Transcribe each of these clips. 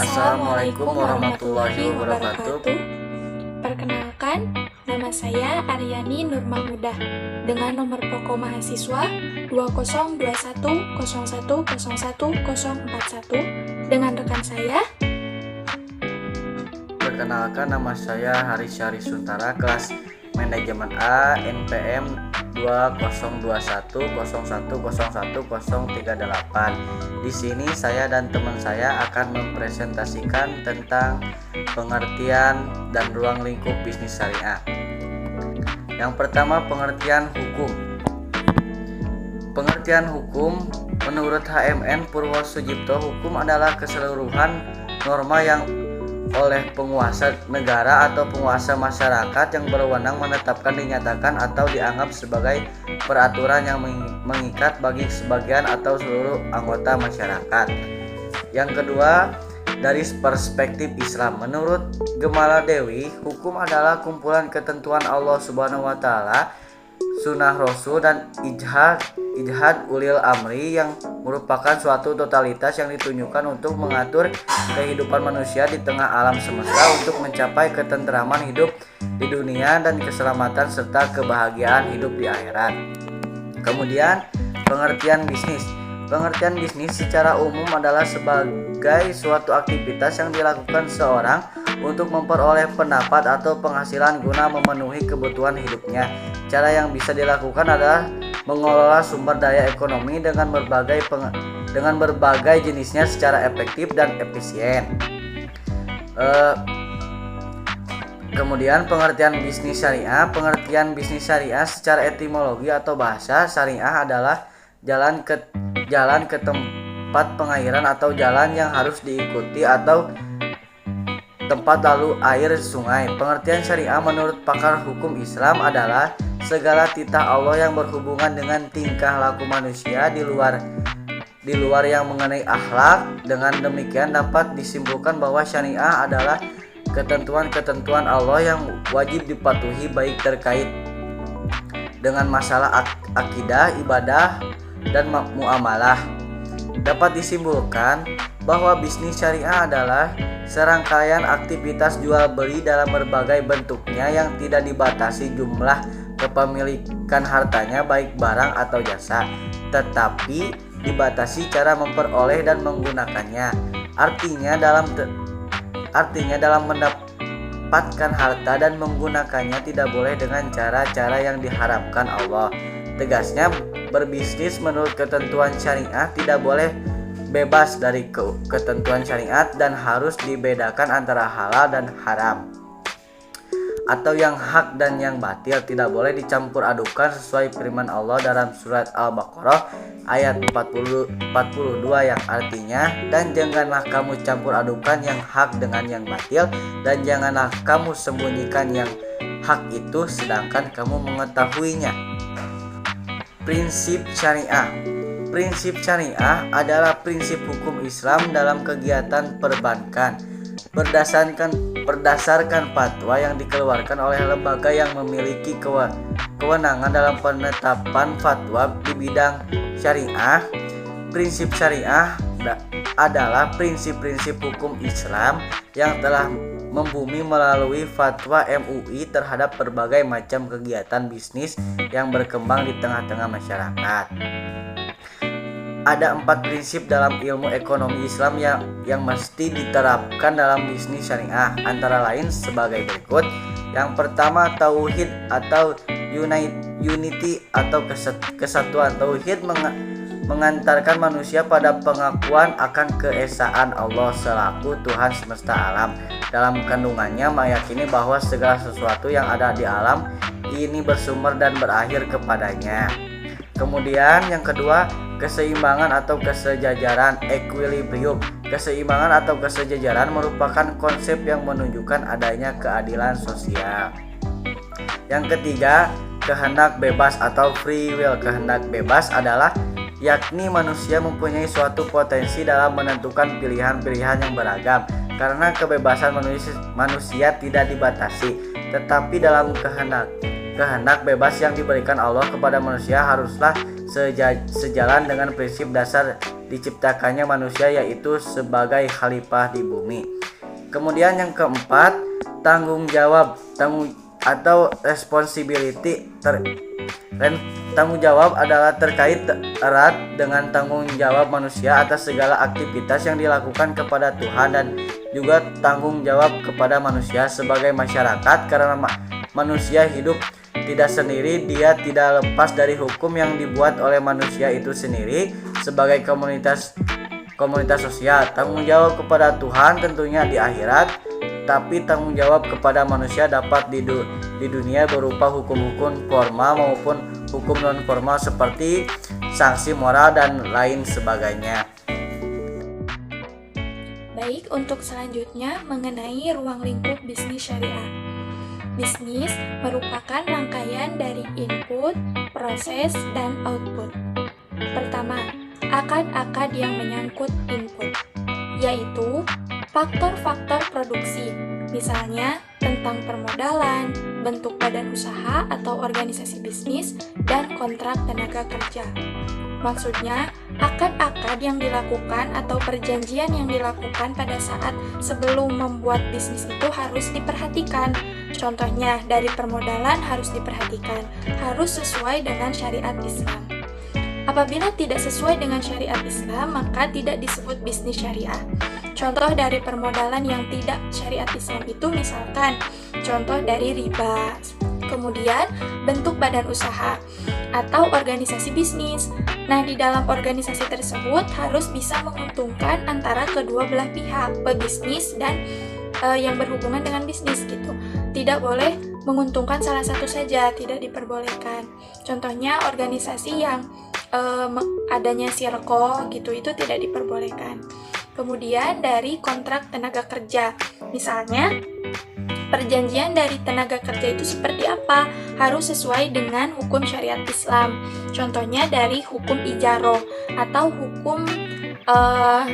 Assalamualaikum warahmatullahi wabarakatuh. Perkenalkan, nama saya Aryani Nurmahmudah dengan nomor pokok mahasiswa 2021010141 dengan rekan saya. Perkenalkan, nama saya Haris Syari Suntara, kelas Manajemen A, NPM 202101011038. Di sini saya dan teman saya akan mempresentasikan tentang pengertian dan ruang lingkup bisnis syariah. Yang pertama, pengertian hukum. Pengertian hukum menurut HMN Purwosudipto, hukum adalah keseluruhan norma yang oleh penguasa negara atau penguasa masyarakat yang berwenang menetapkan, dinyatakan atau dianggap sebagai peraturan yang mengikat bagi sebagian atau seluruh anggota masyarakat. Yang kedua, dari perspektif Islam, menurut Gemala Dewi, hukum adalah kumpulan ketentuan Allah Subhanahu wa taala, sunnah Rasul dan ijtihad ulil amri yang merupakan suatu totalitas yang ditunjukkan untuk mengatur kehidupan manusia di tengah alam semesta untuk mencapai ketentraman hidup di dunia dan keselamatan serta kebahagiaan hidup di akhirat. Kemudian, pengertian bisnis. Pengertian bisnis secara umum adalah sebagai suatu aktivitas yang dilakukan seorang untuk memperoleh pendapat atau penghasilan guna memenuhi kebutuhan hidupnya. Cara yang bisa dilakukan adalah mengelola sumber daya ekonomi dengan berbagai jenisnya secara efektif dan efisien. Kemudian pengertian bisnis syariah. Pengertian bisnis syariah secara etimologi atau bahasa, syariah adalah jalan ke tempat pengairan atau jalan yang harus diikuti atau tempat lalu air sungai. Pengertian syariah menurut pakar hukum Islam adalah segala titah Allah yang berhubungan dengan tingkah laku manusia di luar yang mengenai akhlak. Dengan demikian dapat disimpulkan bahwa syariah adalah ketentuan-ketentuan Allah yang wajib dipatuhi baik terkait dengan masalah akidah, ibadah, dan muamalah. Dapat disimpulkan bahwa bisnis syariah adalah serangkaian aktivitas jual beli dalam berbagai bentuknya yang tidak dibatasi jumlah kepemilikan hartanya baik barang atau jasa, tetapi dibatasi cara memperoleh dan menggunakannya. Artinya dalam mendapatkan harta dan menggunakannya tidak boleh dengan cara-cara yang diharamkan Allah. Tegasnya, berbisnis menurut ketentuan syariah tidak boleh bebas dari ketentuan syariat dan harus dibedakan antara halal dan haram, atau yang hak dan yang batil. Tidak boleh dicampur adukan sesuai firman Allah dalam surat Al-Baqarah ayat 42 yang artinya, dan janganlah kamu campur adukan yang hak dengan yang batil, dan janganlah kamu sembunyikan yang hak itu sedangkan kamu mengetahuinya. Prinsip syariah. Prinsip syariah adalah prinsip hukum Islam dalam kegiatan perbankan berdasarkan fatwa yang dikeluarkan oleh lembaga yang memiliki kewenangan dalam penetapan fatwa di bidang syariah. Prinsip syariah adalah prinsip-prinsip hukum Islam yang telah membumi melalui fatwa MUI terhadap berbagai macam kegiatan bisnis yang berkembang di tengah-tengah masyarakat. Ada 4 prinsip dalam ilmu ekonomi Islam yang mesti diterapkan dalam bisnis syariah, antara lain sebagai berikut. Yang pertama, tauhid atau unity atau kesatuan. Tauhid mengantarkan manusia pada pengakuan akan keesaan Allah selaku Tuhan semesta alam. Dalam kandungannya meyakini bahwa segala sesuatu yang ada di alam ini bersumber dan berakhir kepadanya. Kemudian yang kedua, keseimbangan atau kesejajaran, equilibrium. Keseimbangan atau kesejajaran merupakan konsep yang menunjukkan adanya keadilan sosial. Yang ketiga, kehendak bebas atau free will. Kehendak bebas adalah yakni manusia mempunyai suatu potensi dalam menentukan pilihan-pilihan yang beragam. Karena kebebasan manusia tidak dibatasi, tetapi dalam kehendak bebas yang diberikan Allah kepada manusia haruslah sejalan dengan prinsip dasar diciptakannya manusia, yaitu sebagai khalifah di bumi. Kemudian yang keempat, tanggung jawab atau responsibility. Tanggung jawab adalah terkait erat dengan tanggung jawab manusia atas segala aktivitas yang dilakukan kepada Tuhan, dan juga tanggung jawab kepada manusia sebagai masyarakat, karena manusia hidup tidak sendiri. Dia tidak lepas dari hukum yang dibuat oleh manusia itu sendiri sebagai komunitas sosial. Tanggung jawab kepada Tuhan tentunya di akhirat, tapi tanggung jawab kepada manusia dapat di dunia berupa hukum-hukum formal maupun hukum non formal seperti sanksi moral dan lain sebagainya. Baik, untuk selanjutnya mengenai ruang lingkup bisnis syariah. Bisnis merupakan rangkaian dari input, proses, dan output. Pertama, akad-akad yang menyangkut input, yaitu faktor-faktor produksi, misalnya tentang permodalan, bentuk badan usaha atau organisasi bisnis, dan kontrak tenaga kerja. Maksudnya, akad-akad yang dilakukan atau perjanjian yang dilakukan pada saat sebelum membuat bisnis itu harus diperhatikan. Contohnya, dari permodalan harus diperhatikan, harus sesuai dengan syariat Islam. Apabila tidak sesuai dengan syariat Islam, maka tidak disebut bisnis syariah. Contoh dari permodalan yang tidak syariat Islam itu misalkan contoh dari riba. Kemudian bentuk badan usaha atau organisasi bisnis. Nah, di dalam organisasi tersebut harus bisa menguntungkan antara kedua belah pihak, pebisnis dan yang berhubungan dengan bisnis gitu. Tidak boleh menguntungkan salah satu saja, tidak diperbolehkan. Contohnya organisasi yang adanya sirko gitu, itu tidak diperbolehkan. Kemudian dari kontrak tenaga kerja, misalnya perjanjian dari tenaga kerja itu seperti apa? Harus sesuai dengan hukum syariat Islam. Contohnya dari hukum ijaroh atau hukum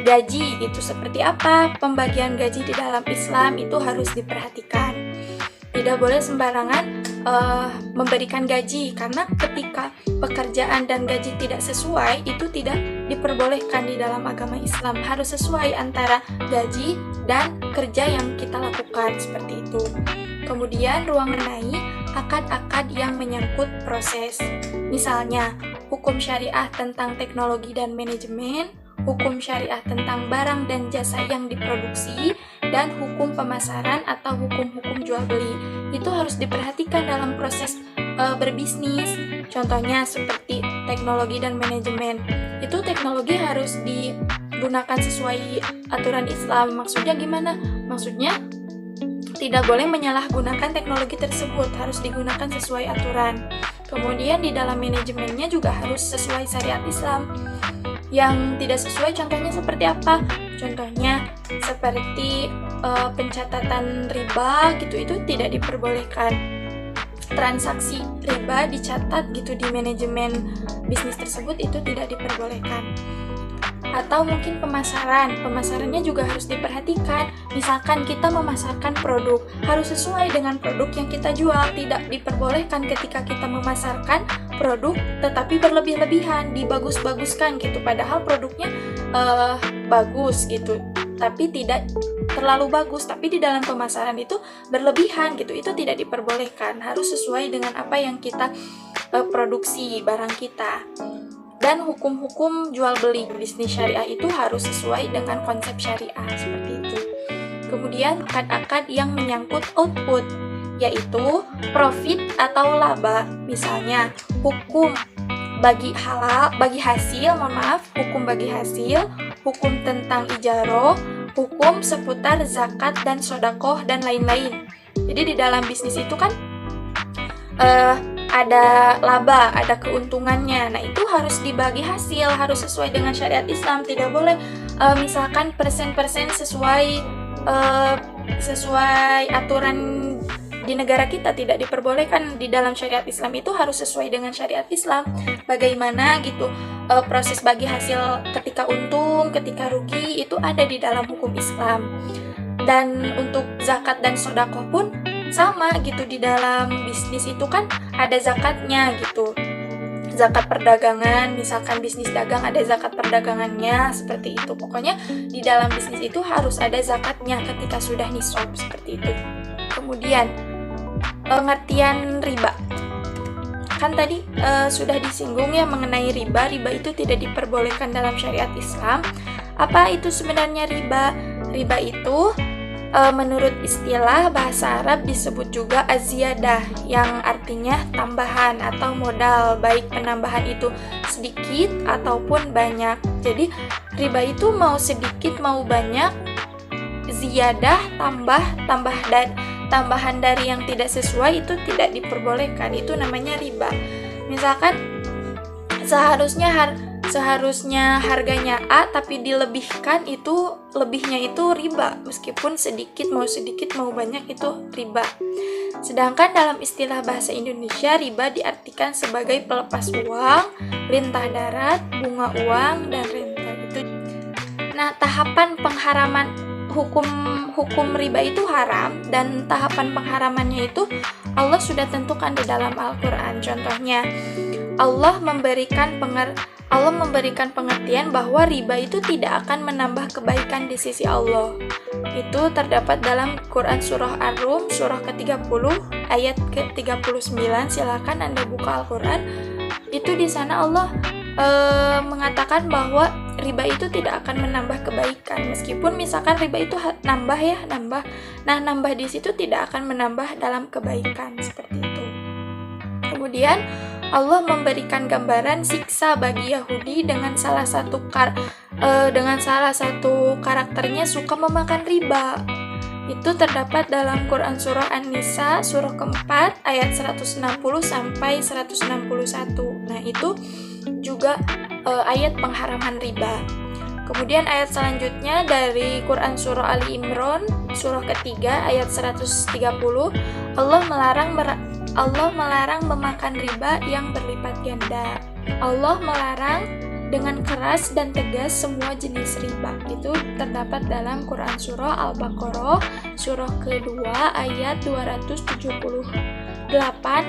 gaji gitu, seperti apa pembagian gaji di dalam Islam itu harus diperhatikan. Tidak boleh sembarangan memberikan gaji, karena ketika pekerjaan dan gaji tidak sesuai, itu tidak diperbolehkan di dalam agama Islam. Harus sesuai antara gaji dan kerja yang kita lakukan, seperti itu. Kemudian ruang mengenai akad-akad yang menyangkut proses, misalnya hukum syariah tentang teknologi dan manajemen, hukum syariah tentang barang dan jasa yang diproduksi, dan hukum pemasaran atau hukum-hukum jual beli. Itu harus diperhatikan dalam proses berbisnis. Contohnya seperti teknologi dan manajemen. Itu teknologi harus digunakan sesuai aturan Islam. Maksudnya gimana? Maksudnya tidak boleh menyalahgunakan teknologi tersebut, harus digunakan sesuai aturan. Kemudian di dalam manajemennya juga harus sesuai syariat Islam. Yang tidak sesuai contohnya seperti apa? Contohnya seperti pencatatan riba gitu, itu tidak diperbolehkan. Transaksi riba dicatat gitu di manajemen bisnis tersebut, itu tidak diperbolehkan. Atau mungkin pemasarannya juga harus diperhatikan. Misalkan kita memasarkan produk, harus sesuai dengan produk yang kita jual. Tidak diperbolehkan ketika kita memasarkan produk tetapi berlebih-lebihan, dibagus-baguskan gitu, padahal produknya bagus gitu, tapi tidak terlalu bagus, tapi di dalam pemasaran itu berlebihan gitu, itu tidak diperbolehkan. Harus sesuai dengan apa yang kita produksi barang kita. Dan hukum-hukum jual beli bisnis syariah itu harus sesuai dengan konsep syariah, seperti itu. Kemudian akad-akad yang menyangkut output, yaitu profit atau laba, misalnya hukum bagi hasil, hukum bagi hasil, hukum tentang ijaroh, hukum seputar zakat dan sodakoh dan lain-lain. Jadi di dalam bisnis itu kan ada laba, ada keuntungannya. Nah, itu harus dibagi hasil, harus sesuai dengan syariat Islam. Tidak boleh misalkan persen-persen sesuai aturan di negara kita, tidak diperbolehkan. Di dalam syariat Islam itu harus sesuai dengan syariat Islam. Bagaimana gitu proses bagi hasil ketika untung, ketika rugi, itu ada di dalam hukum Islam. Dan untuk zakat dan sedekah pun sama gitu, di dalam bisnis itu kan ada zakatnya gitu. zakat perdagangan, misalkan bisnis dagang ada zakat perdagangannya, seperti itu. Pokoknya di dalam bisnis itu harus ada zakatnya ketika sudah nisab, seperti itu. Kemudian pengertian riba. Kan tadi sudah disinggung ya mengenai riba. Riba itu tidak diperbolehkan dalam syariat Islam. Apa itu sebenarnya riba? Riba itu menurut istilah bahasa Arab disebut juga az-ziyadah, yang artinya tambahan atau modal, baik penambahan itu sedikit ataupun banyak. Jadi riba itu mau sedikit mau banyak, ziyadah tambahan dari yang tidak sesuai itu tidak diperbolehkan, itu namanya riba. Misalkan seharusnya harganya A tapi dilebihkan, itu lebihnya itu riba, meskipun sedikit mau banyak itu riba. Sedangkan dalam istilah bahasa Indonesia, riba diartikan sebagai pelepas uang, lintah darat, bunga uang, dan renta gitu. Nah, tahapan pengharaman hukum riba itu haram, dan tahapan pengharamannya itu Allah sudah tentukan di dalam Al-Quran. Contohnya, Allah memberikan pengertian bahwa riba itu tidak akan menambah kebaikan di sisi Allah. Itu terdapat dalam Quran surah Ar-Rum surah ke-30 ayat ke-39. Silakan Anda buka Al-Quran. Itu di sana Allah mengatakan bahwa riba itu tidak akan menambah kebaikan, meskipun misalkan riba itu nambah. Nah, nambah di situ tidak akan menambah dalam kebaikan, seperti itu. Kemudian Allah memberikan gambaran siksa bagi Yahudi dengan salah satu karakternya suka memakan riba. Itu terdapat dalam Quran surah An-Nisa surah keempat ayat 160 sampai 161. Nah, itu juga ayat pengharaman riba. Kemudian ayat selanjutnya dari Quran surah Ali Imran surah ketiga ayat 130, Allah melarang memakan riba yang berlipat ganda. Allah melarang dengan keras dan tegas semua jenis riba. Itu terdapat dalam Quran surah Al-Baqarah surah kedua ayat 278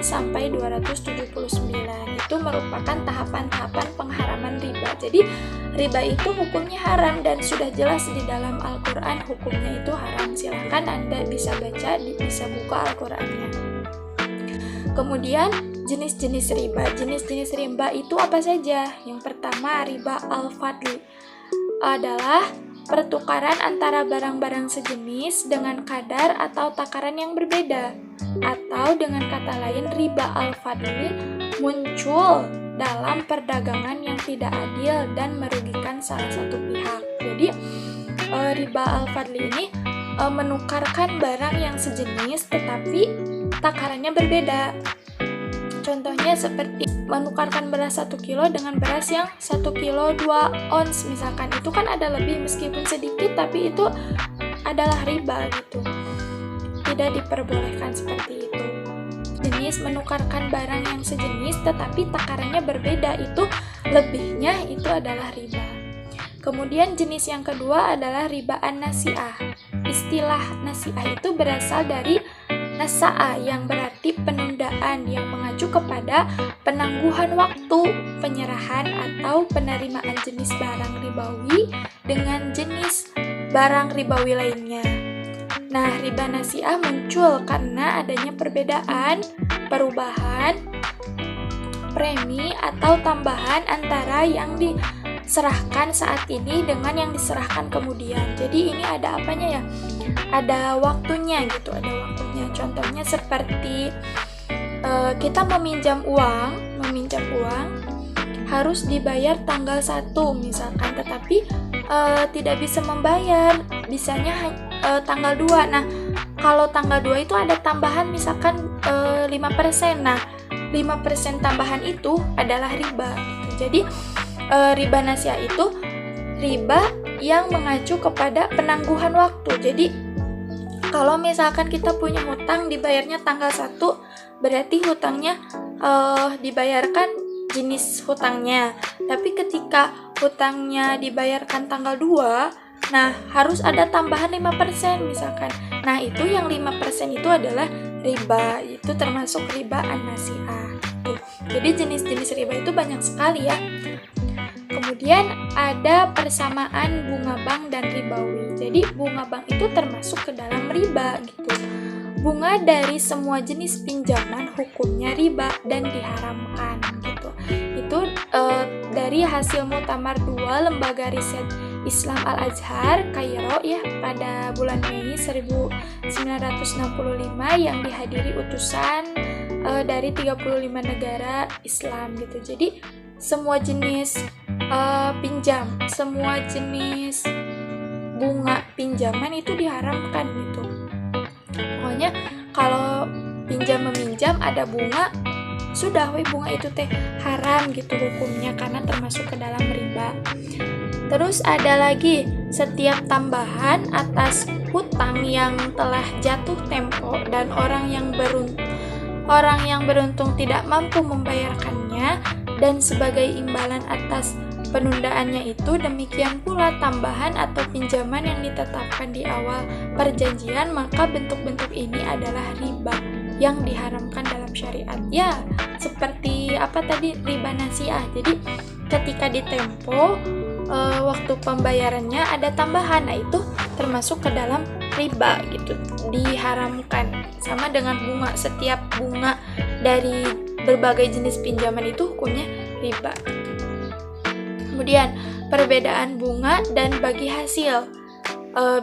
sampai 279. Itu merupakan tahapan-tahapan pengharaman riba. Jadi riba itu hukumnya haram dan sudah jelas di dalam Al-Quran hukumnya itu haram. Silahkan Anda bisa baca, bisa buka Al-Qurannya. Kemudian jenis-jenis riba. Jenis-jenis riba itu apa saja? Yang pertama, riba al-fadli adalah pertukaran antara barang-barang sejenis dengan kadar atau takaran yang berbeda. Atau dengan kata lain, riba al-fadli muncul dalam perdagangan yang tidak adil dan merugikan salah satu pihak. Jadi riba al-fadli ini menukarkan barang yang sejenis tetapi takarannya berbeda. Contohnya seperti menukarkan beras 1 kilo dengan beras yang 1 kilo 2 ons misalkan. Itu kan ada lebih meskipun sedikit, tapi itu adalah riba gitu. Tidak diperbolehkan seperti itu. Jenis menukarkan barang yang sejenis tetapi takarannya berbeda, itu lebihnya itu adalah riba. Kemudian jenis yang kedua adalah riba an-nasi'ah. Istilah nasi'ah itu berasal dari nasa'a yang berarti penundaan, yang mengacu kepada penangguhan waktu penyerahan atau penerimaan jenis barang ribawi dengan jenis barang ribawi lainnya. Nah, riba nasi'ah muncul karena adanya perubahan premi atau tambahan antara yang diserahkan saat ini dengan yang diserahkan kemudian. Jadi ini ada apanya ya? Ada waktunya gitu, ada waktunya. Contohnya seperti kita meminjam uang harus dibayar tanggal 1 misalkan, tetapi tidak bisa membayar, bisanya tanggal 2. Nah, kalau tanggal 2 itu ada tambahan misalkan 5%. Nah, 5% tambahan itu adalah riba gitu. Jadi riba nasi'ah itu riba yang mengacu kepada penangguhan waktu. Jadi kalau misalkan kita punya hutang dibayarnya tanggal 1, berarti hutangnya dibayarkan jenis hutangnya. Tapi ketika hutangnya dibayarkan tanggal 2, nah harus ada tambahan 5% misalkan. Nah, itu yang 5% itu adalah riba. Itu termasuk riba an-nasi'ah. gitu. Jadi jenis-jenis riba itu banyak sekali ya. Kemudian ada persamaan bunga bank dan ribawi. Jadi bunga bank itu termasuk ke dalam riba gitu. Bunga dari semua jenis pinjaman hukumnya riba dan diharamkan gitu. Itu dari hasil Muktamar 2 Lembaga Riset Islam Al-Azhar Kairo ya pada bulan Mei 1965 yang dihadiri utusan dari 35 negara Islam gitu. Jadi semua jenis semua jenis bunga pinjaman itu diharamkan gitu. Pokoknya kalau pinjam meminjam ada bunga, sudah bunga itu teh haram gitu hukumnya karena termasuk ke dalam riba. Terus ada lagi setiap tambahan atas hutang yang telah jatuh tempo dan orang yang beruntung tidak mampu membayarkannya dan sebagai imbalan atas penundaannya itu, demikian pula tambahan atau pinjaman yang ditetapkan di awal perjanjian, maka bentuk-bentuk ini adalah riba yang diharamkan dalam syariat. Ya, seperti apa tadi, riba nasiah. Jadi ketika ditempo waktu pembayarannya ada tambahan, nah itu termasuk ke dalam riba gitu, diharamkan. Sama dengan bunga, setiap bunga dari berbagai jenis pinjaman itu hukumnya riba. Kemudian perbedaan bunga dan bagi hasil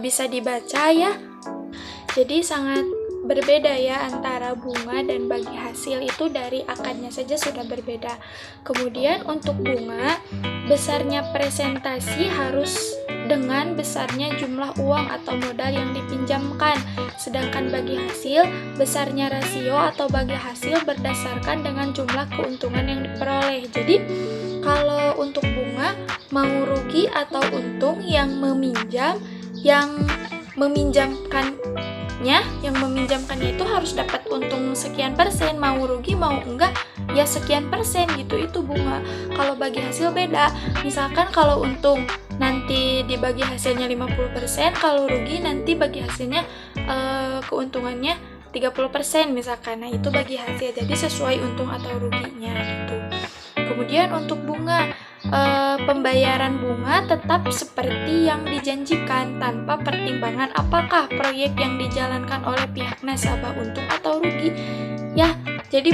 bisa dibaca ya. Jadi sangat berbeda ya antara bunga dan bagi hasil itu, dari akadnya saja sudah berbeda. Kemudian untuk bunga, besarnya presentasi harus dengan besarnya jumlah uang atau modal yang dipinjamkan. Sedangkan bagi hasil, besarnya rasio atau bagi hasil berdasarkan dengan jumlah keuntungan yang diperoleh. Jadi kalau untuk bunga, mau rugi atau untung, yang meminjamkannya itu harus dapat untung sekian persen, mau rugi mau enggak ya sekian persen gitu, itu bunga. Kalau bagi hasil beda, misalkan kalau untung nanti dibagi hasilnya 50%, kalau rugi nanti bagi hasilnya keuntungannya 30% misalkan. Nah itu bagi hasil, jadi sesuai untung atau ruginya gitu. Kemudian untuk bunga, pembayaran bunga tetap seperti yang dijanjikan tanpa pertimbangan apakah proyek yang dijalankan oleh pihak nasabah untung atau rugi. Ya, jadi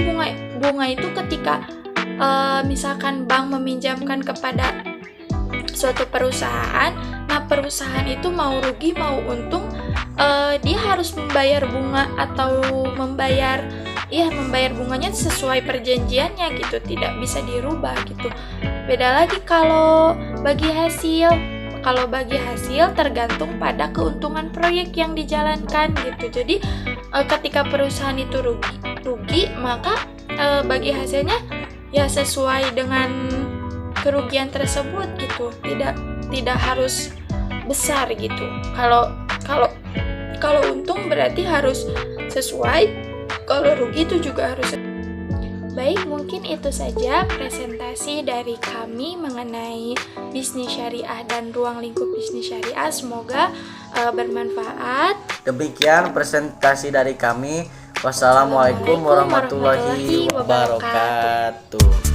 bunga itu ketika misalkan bank meminjamkan kepada suatu perusahaan, nah perusahaan itu mau rugi mau untung, dia harus membayar bunga atau membayar bunganya sesuai perjanjiannya gitu, tidak bisa dirubah gitu. Beda lagi kalau bagi hasil. Kalau bagi hasil tergantung pada keuntungan proyek yang dijalankan gitu. Jadi ketika perusahaan itu rugi, maka bagi hasilnya ya sesuai dengan kerugian tersebut gitu. Tidak harus besar gitu. Kalau untung berarti harus sesuai. Kalau rugi itu juga harus. Baik, mungkin itu saja presentasi dari kami mengenai bisnis syariah dan ruang lingkup bisnis syariah. Semoga bermanfaat. Demikian presentasi dari kami. Wassalamualaikum warahmatullahi wabarakatuh.